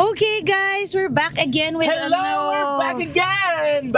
Okay guys, we're back again with Hello, we're back again!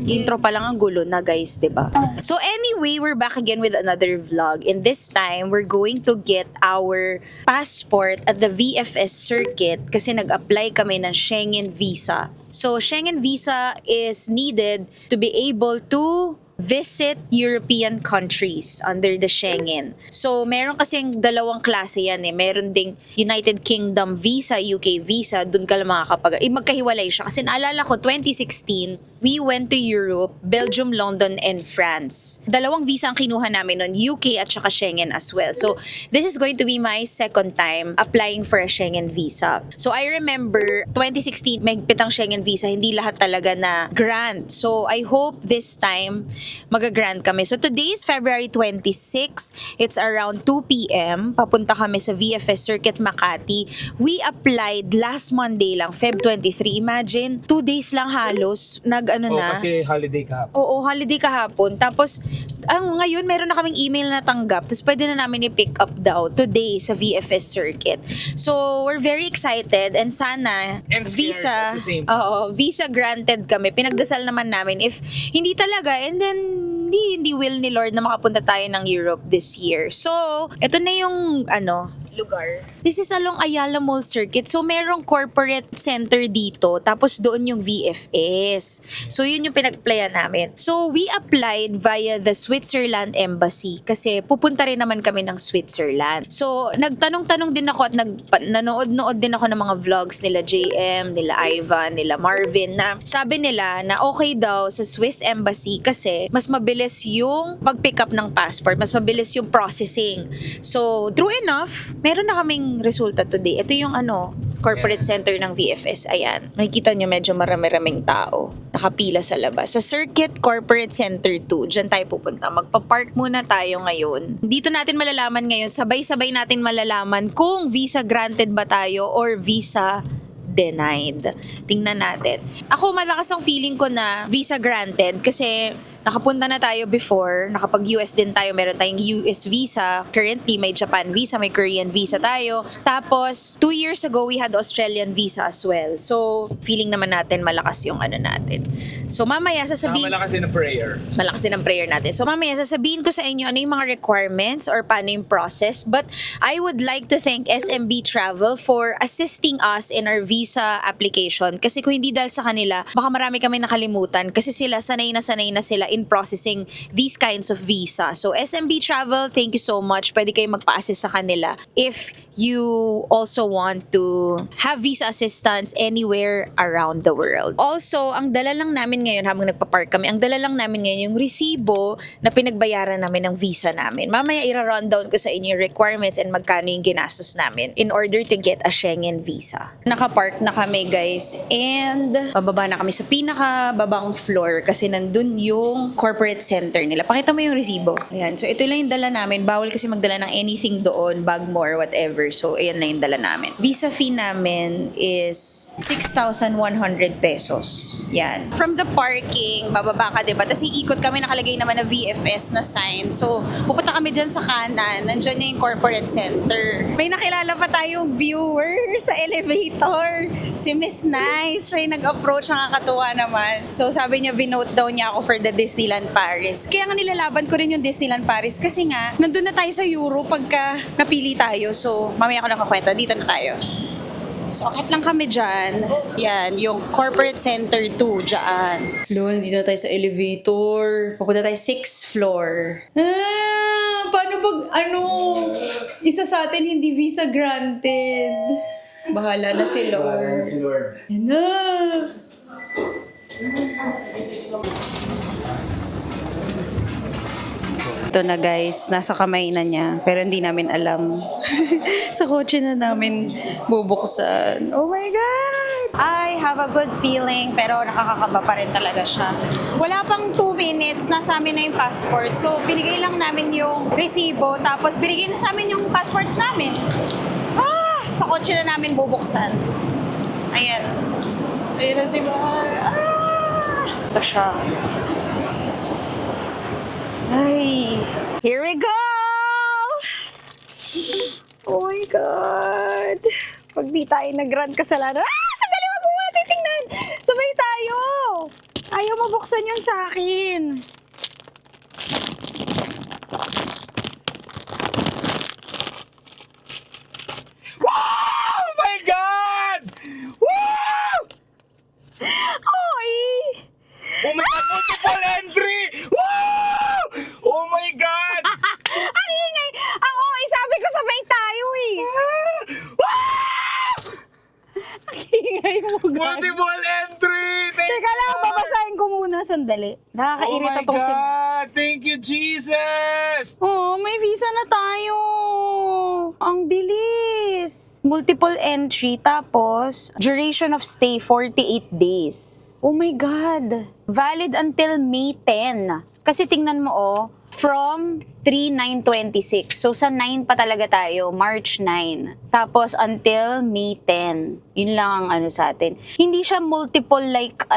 Intro pa lang ang gulo na guys, 'di ba? So anyway, we're back again with another vlog. And this time, we're going to get our passport at the VFS circuit kasi nag-apply kami ng Schengen visa. So Schengen visa is needed to be able to visit European countries under the Schengen. So, meron kasing dalawang klase yan eh. Meron ding United Kingdom visa, UK visa, dun ka lang makakapag... magkahiwalay siya. Kasi naalala ko, 2016, we went to Europe, Belgium, London, and France. Dalawang visa ang kinuha namin nun, UK at saka Schengen as well. So, this is going to be my second time applying for a Schengen visa. So, I remember, 2016, may pitang Schengen visa, hindi lahat talaga na grant. So, I hope this time, mag-grant kami. So today is February 26. It's around 2 p.m. Papunta kami sa VFS Circuit Makati. We applied last Monday lang, Feb 23. Imagine, 2 days lang halos. Nag-ano na. kasi holiday kahapon. Oo, holiday kahapon. Tapos, ngayon, meron na kaming email na tanggap. Tapos, pwede na namin i-pick up daw today sa VFS Circuit. So, we're very excited. And sana, And scared at the same time. visa granted kami. Pinagdasal naman namin. If hindi talaga, and then, hindi will ni Lord na makapunta tayo ng Europe this year. So, ito na yung, lugar. This is along Ayala Mall Circuit. So, merong corporate center dito. Tapos, doon yung VFS. So, yun yung pinag-applyan namin. So, we applied via the Switzerland Embassy. Kasi, pupunta rin naman kami ng Switzerland. So, nagtanong-tanong din ako at nanood-nood din ako ng mga vlogs nila JM, nila Ivan, nila Marvin na sabi nila na okay daw sa Swiss Embassy kasi mas mabilis yung pag-pick up ng passport. Mas mabilis yung processing. So, true enough, meron na kaming resulta today. Ito yung corporate center ng VFS. Ayan. Makikita nyo medyo marami-raming tao. Nakapila sa labas. Sa Circuit Corporate Center 2, dyan tayo pupunta. Magpa-park muna tayo ngayon. Dito natin malalaman ngayon, sabay-sabay natin malalaman kung visa granted ba tayo or visa denied. Tingnan natin. Ako, malakas ang feeling ko na visa granted kasi nakapunta na tayo before, nakapag-US din tayo, meron tayong US visa, currently may Japan visa, may Korean visa tayo. Tapos, 2 years ago, we had Australian visa as well. So, feeling naman natin malakas yung natin. So, mamaya sasabihin... Malakas din ang prayer. Malakas din ang prayer natin. So, mamaya sasabihin ko sa inyo ano yung mga requirements or paano yung process. But, I would like to thank SMB Travel for assisting us in our visa application. Kasi kung hindi dahil sa kanila, baka marami kami nakalimutan. Kasi sila, sanay na sila in processing these kinds of visa. So, SMB Travel, thank you so much. Pwede kayo magpa-assist sa kanila if you also want to have visa assistance anywhere around the world. Also, ang dala lang namin ngayon habang nagpa-park kami, ang dala lang namin ngayon yung resibo na pinagbayaran namin ng visa namin. Mamaya ira-rundown ko sa inyo yung requirements and magkano yung ginastos namin in order to get a Schengen visa. Naka-park na kami, guys, and bababa na kami sa pinaka-babang floor kasi nandun yung corporate center nila. Pakita mo yung resibo. Ayan. So, ito lang yung dala namin. Bawal kasi magdala ng anything doon, bag mo or whatever. So, ayan lang yung dala namin. Visa fee namin is 6,100 pesos. Yan. From the parking, bababa ka, diba? Tapos iikot kami, nakalagay naman na VFS na sign. So, pupunta kami dyan sa kanan. Nandyan yung corporate center. May nakilala pa tayong viewer sa elevator. Si Miss Nice. Siya yung nag-approach. Nakakatuwa naman. So, sabi niya, vinote daw niya ako for the Disneyland Paris. Kaya nga nilalaban ko rin yung Disneyland Paris kasi nga, nandun na tayo sa Euro pagka napili tayo. So, mamaya ko nakakwento. Dito na tayo. So, akit lang kami dyan. Yan, yung Corporate Center 2 dyan. Lol, dito na tayo sa elevator. Pupunta tayo 6th floor. Paano pag, isa sa atin hindi visa granted? Bahala na si Lord. Yan na. Ito na guys, nasa kamay na niya. Pero hindi namin alam. Sa kotse na namin bubuksan. Oh my God! I have a good feeling, pero nakakakaba pa rin talaga siya. Wala pang 2 minutes, nasa amin na yung passport. So, binigay lang namin yung resibo, tapos binigay na sa amin yung passports namin. Sa kotse na namin bubuksan. Ayan. Ayan na si Mar. Ito siya. Ay, here we go! Oh my God! Pag di tayo nag-run kasalanan. Sandali, wag mo nga titingnan. Sabay tayo. Ayaw mabuksan yun sa akin. Oh my God! Wow! Oy! Oh my God, multiple entry! Wow! Oh my God! Ang ingay! Ang OA, sabi ko sabay tayo eh. Wow! Ang ingay mo, guys. Multiple entry! Thank Teka lang, you, babasahin ko muna sandali. Oh Nakakairita my tong si... God! Thank you, Jesus! Oh, may visa na tayo. Ang bilis. Multiple entry, tapos duration of stay 48 days. Oh my God. Valid until May 10. Kasi tingnan mo from 3/9/26. So sa 9 pa talaga tayo, March 9. Tapos until May 10. Yun lang ang sa atin. Hindi siya multiple like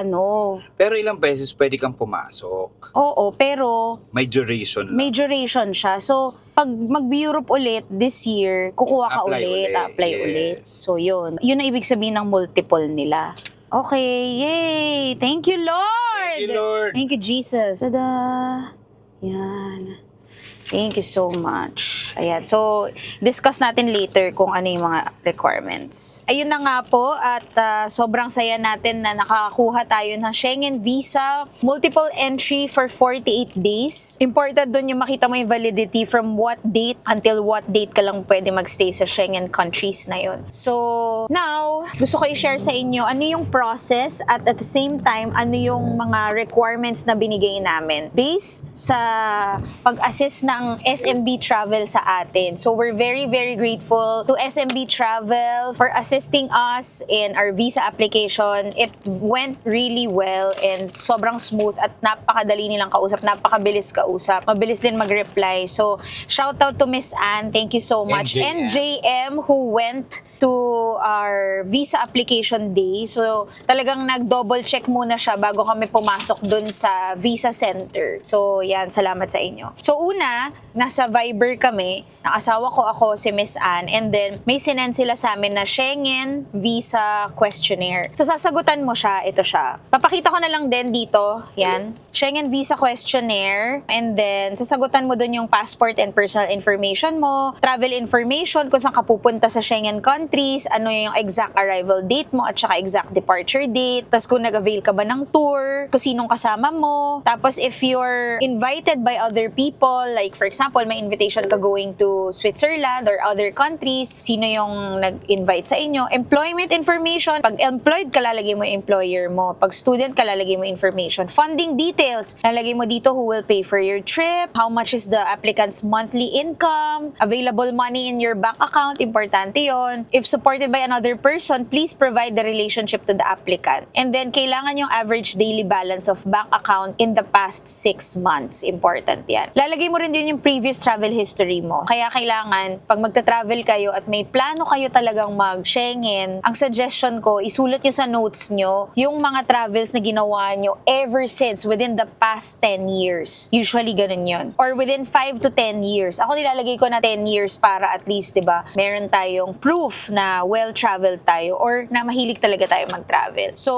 Pero ilang beses pwede kang pumasok? Oo, pero May duration lang. may duration siya. So, pag mag-Europe ulit this year, kukuha ka Apply ulit, ulit, apply yes. ulit. So, yun. Yun ang ibig sabihin ng multiple nila. Okay, yay! Thank you, Lord! Thank you, Lord! Thank you, Jesus. Tada! Yan. Thank you so much. Ayan. So, discuss natin later kung ano yung mga requirements. Ayun na nga po at sobrang saya natin na nakakuha tayo ng Schengen Visa, multiple entry for 48 days. Important dun yung makita mo yung validity from what date until what date ka lang pwede magstay sa Schengen countries na yun. So, now, gusto ko i-share sa inyo ano yung process at the same time, ano yung mga requirements na binigay namin based sa pag-assist ng SMB Travel sa atin. So we're very, very grateful to SMB Travel for assisting us in our visa application. It went really well and sobrang smooth at napakadali nilang kausap, napakabilis kausap, mabilis din mag-reply. So shout out to Miss Anne, thank you so much. And JM who went to our visa application day. So talagang nag-double check muna siya bago kami pumasok dun sa visa center. So yan, salamat sa inyo. So una, nasa Viber kami, ng asawa ko, ako, si Miss Anne, and then may sinend sila sa amin na Schengen Visa Questionnaire. So sasagutan mo siya, ito siya. Papakita ko na lang din dito, yan, Schengen Visa Questionnaire, and then sasagutan mo dun yung passport and personal information mo, travel information, kung saan ka pupunta sa Schengen countries, ano yung exact arrival date mo, at saka exact departure date, tapos kung nag-avail ka ba ng tour, kung sinong kasama mo, tapos if you're invited by other people, like for example, may invitation ka going to Switzerland or other countries, sino yung nag-invite sa inyo, employment information, pag employed ka, lalagay mo yung employer mo, pag student ka, lalagay mo information, funding details, lalagay mo dito who will pay for your trip, how much is the applicant's monthly income, available money in your bank account, importante yon. If supported by another person, please provide the relationship to the applicant. And then, kailangan yung average daily balance of bank account in the past 6 months. Important yan. Lalagay mo rin din yung previous travel history mo. Kaya kailangan, pag magta-travel kayo at may plano kayo talagang mag-Schengen, ang suggestion ko, isulat nyo sa notes nyo yung mga travels na ginawa nyo ever since within the past 10 years. Usually, ganun yun. Or within 5 to 10 years. Ako nilalagay ko na 10 years para at least, di ba, meron tayong proof na well-traveled tayo or na mahilig talaga tayo mag-travel. So,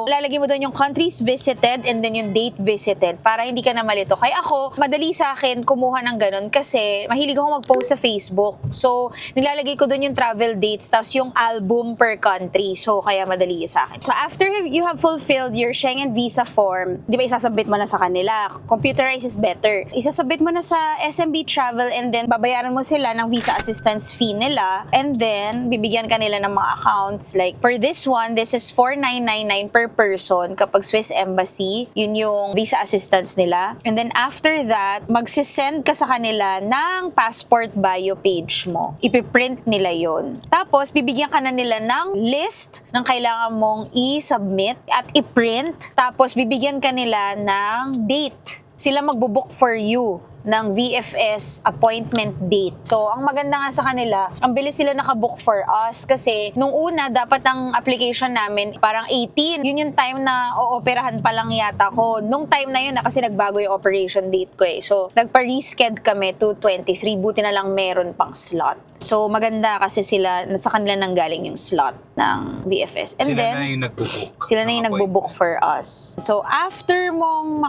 lalagay mo doon yung countries visited and then yung date visited para hindi ka na malito. Kaya ako, madali sa akin kumuha ng ganun kasi mahilig ako mag-post sa Facebook. So, nilalagay ko doon yung travel dates tapos yung album per country. So, kaya madali sa akin. So, after you have fulfilled your Schengen visa form, di ba isasubmit mo na sa kanila? Computerized is better. Isasubmit mo na sa SMB Travel and then babayaran mo sila ng visa assistance fee nila and then bibigyan ka nila ng mga accounts. Like, for this one, this is 4,999 per person kapag Swiss Embassy. Yun yung visa assistance nila. And then after that, magsisend ka sa kanila ng passport bio page mo. Ipiprint nila yon. Tapos, bibigyan ka na nila ng list ng kailangan mong i-submit at i-print. Tapos, bibigyan ka nila ng date. Sila magbo-book for you ng VFS appointment date. So, ang maganda nga sa kanila, ang bilis sila nakabook for us kasi nung una, dapat ang application namin parang 18. Yun yung time na ooperahan pa lang yata ko. Nung time na yun, kasi nagbago yung operation date ko eh. So, nagpa-resched kami to 23. Buti na lang meron pang slot. So, maganda kasi sila, nasa kanila nang galing yung slot ng VFS. And Sila then, na yung nagbubook. sila na yung nagbo-book for us. So, after mong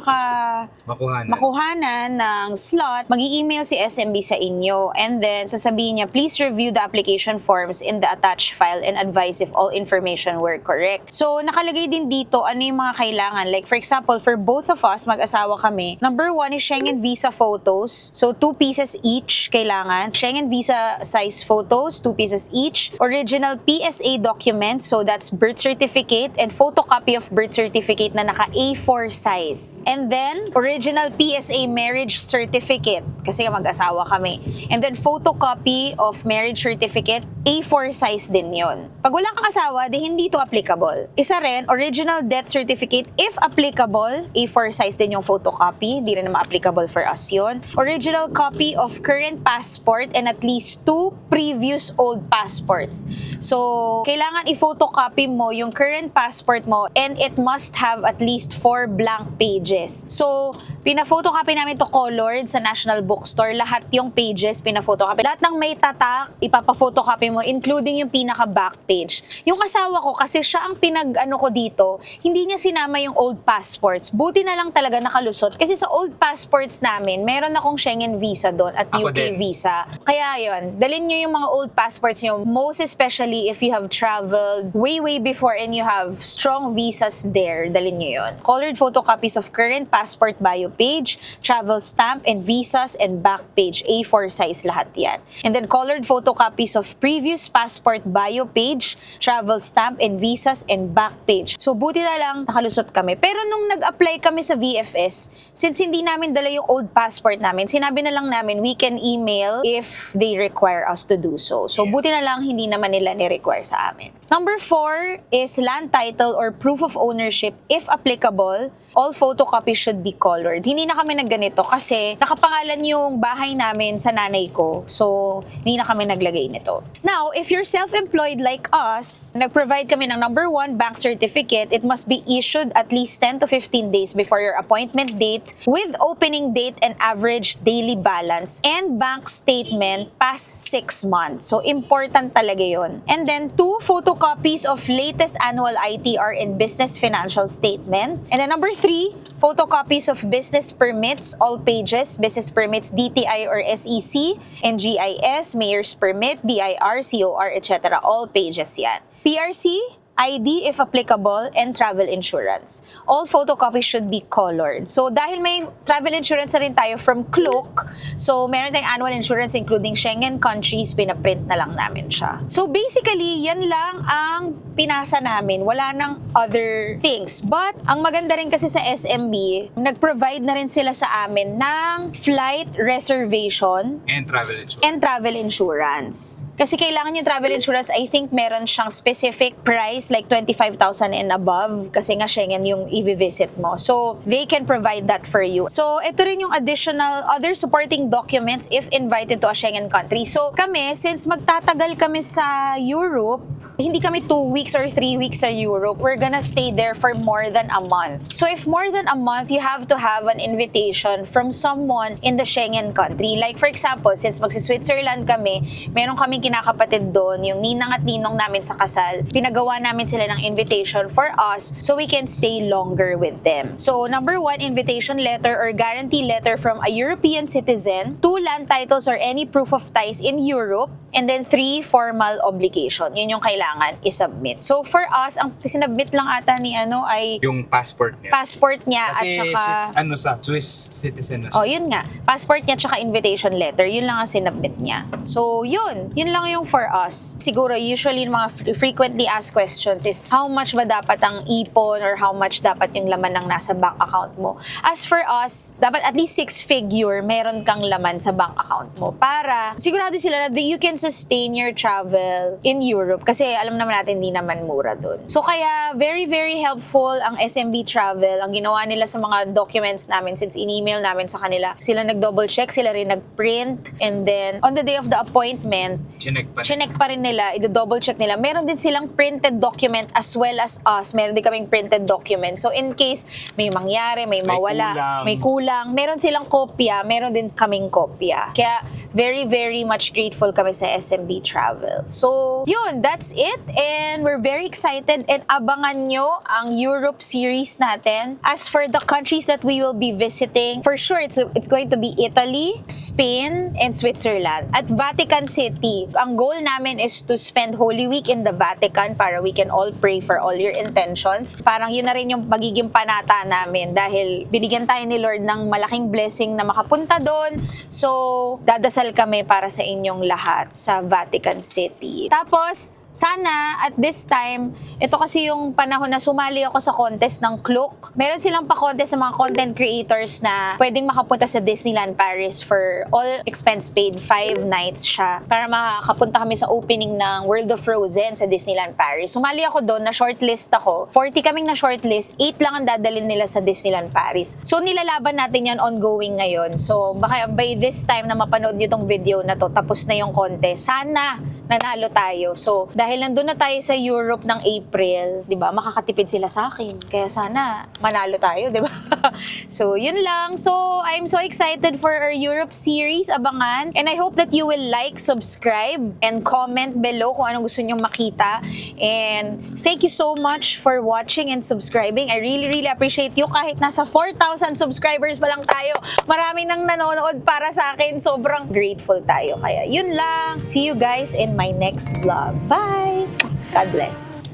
makuhanan ng slot, mag-i-email si SMB sa inyo. And then, sasabihin niya, please review the application forms in the attached file and advise if all information were correct. So, nakalagay din dito ano yung mga kailangan. Like, for example, for both of us, mag-asawa kami, number 1 is Schengen visa photos. So, 2 pieces each kailangan. Schengen visa size photos, 2 pieces each. Original PSA documents, so that's birth certificate and photocopy of birth certificate na naka A4 size. And then, original PSA marriage certificate, kasi mag-asawa kami. And then, photocopy of marriage certificate, A4 size din yon. Pag wala kang asawa, di hindi to applicable. Isa rin, original death certificate, if applicable, A4 size din yung photocopy, di rin naman applicable for us yun. Original copy of current passport and at least 2 previous old passports. So, kailangan i-photocopy mo yung current passport mo and it must have at least 4 blank pages. So, pina-photocopy namin to colored sa National Bookstore. Lahat yung pages, pina-photocopy. Lahat ng may tatak, ipapa-photocopy mo, including yung pinaka-back page. Yung asawa ko, kasi siya ang pinag-ano ko dito, hindi niya sinama yung old passports. Buti na lang talaga nakalusot. Kasi sa old passports namin, meron akong Schengen visa doon at Ako UK din. visa. Kaya yon, dalhin nyo yung mga old passports nyo, most especially if you have traveled way before and you have strong visas there, dalhin nyo yun. Colored photocopies of current passport bio page, travel stamp, and visas and back page, A4 size lahat yan. And then colored photocopies of previous passport bio page, travel stamp, and visas and back page. So buti na lang nakalusot kami. Pero nung nag-apply kami sa VFS, since hindi namin dala yung old passport namin, sinabi na lang namin we can email if they require us to do so. So Yes. buti na lang hindi naman nila ni-require sa amin. Number 4 is land title or proof of ownership if applicable. All photocopies should be colored. Hindi na kami nagganito kasi nakapangalan yung bahay namin sa nanay ko. So, hindi na kami naglagay nito. Now, if you're self-employed like us, nag-provide kami ng number 1, bank certificate. It must be issued at least 10 to 15 days before your appointment date with opening date and average daily balance and bank statement past 6 months. So, important talaga yun. And then, 2 photocopies of latest annual ITR and business financial statement. And then, number 3, photocopies of business permits, all pages, business permits, DTI or SEC, NGIS, mayor's permit, BIR, COR, etc. All pages yan. PRC, ID if applicable, and travel insurance. All photocopies should be colored. So, dahil may travel insurance na rin tayo from Klook, so meron tayong annual insurance including Schengen countries, pinaprint na lang namin siya. So, basically, yan lang ang pinasa namin. Wala nang other things. But, ang maganda rin kasi sa SMB, nag-provide na rin sila sa amin ng flight reservation And travel insurance. and travel insurance. Kasi kailangan yung travel insurance, I think meron siyang specific price like 25,000 and above kasi nga Schengen yung i-visit mo. So, they can provide that for you. So, ito rin yung additional other supporting documents if invited to a Schengen country. So, kami, since magtatagal kami sa Europe, hindi kami 2 weeks or 3 weeks sa Europe. We're gonna stay there for more than a month. So, if more than a month, you have to have an invitation from someone in the Schengen country. Like, for example, since magsi-Switzerland kami, meron kaming kinakapatid doon, yung ninang at ninong namin sa kasal. Pinagawa namin sila ng invitation for us so we can stay longer with them. So, number 1, invitation letter or guarantee letter from a European citizen. 2, land titles or any proof of ties in Europe. And then 3, formal obligation. Yun yung kailangan i-submit. So, for us, ang sinubmit lang ata ni ay Yung passport niya. passport niya Kasi at saka... sa Swiss citizen na siya. Oh, yun nga. Passport niya at saka invitation letter. Yun lang ang sinubmit niya. So, yun. Yun lang yung for us. Siguro, usually, yung mga frequently asked questions is, how much ba dapat ang ipon or how much dapat yung laman ng nasa bank account mo? As for us, dapat at least 6-figure meron kang laman sa bank account mo para sigurado sila na you can sustain your travel in Europe kasi alam naman natin hindi naman mura dun. So kaya very very helpful ang SMB Travel. Ang ginawa nila sa mga documents namin since in-email namin sa kanila, sila nag-double check, sila rin nag-print, and then on the day of the appointment, chinek pa rin nila, i-double check nila. Meron din silang printed document as well as us. Meron din kaming printed document. So in case may mangyari, may mawala, may kulang, meron silang kopya, meron din kaming kopya. Kaya very very much grateful kami sa SMB Travel. So yun, that's it, and we're very excited and abangan nyo ang Europe series natin. As for the countries that we will be visiting, for sure it's going to be Italy, Spain, and Switzerland. At Vatican City, ang goal namin is to spend Holy Week in the Vatican para we can all pray for all your intentions. Parang yun na rin yung magiging panata namin dahil binigyan tayo ni Lord ng malaking blessing na makapunta doon. So, dadasal kami para sa inyong lahat sa Vatican City. Tapos, sana at this time, ito kasi yung panahon na sumali ako sa contest ng Klook. Meron silang pa-contest sa mga content creators na pwedeng makapunta sa Disneyland Paris for all expense paid. 5 nights siya para makapunta kami sa opening ng World of Frozen sa Disneyland Paris. Sumali ako doon, na shortlist ako. 40 kaming na shortlist, 8 lang ang dadalhin nila sa Disneyland Paris. So nilalaban natin yan ongoing ngayon. So baka by this time na mapanood nyo tong video na to, tapos na yung contest. Sana nanalo tayo. So, dahil nandun na tayo sa Europe ng April, 'di ba? Makakatipid sila sa akin. Kaya sana manalo tayo, 'di ba? So, yun lang. So, I'm so excited for our Europe series. Abangan. And I hope that you will like, subscribe, and comment below kung anong gusto niyo makita. And thank you so much for watching and subscribing. I really, really appreciate you. Kahit nasa 4,000 subscribers pa lang tayo, marami nang nanonood para sa akin. Sobrang grateful tayo. Kaya, yun lang. See you guys in my next vlog. Bye! God bless.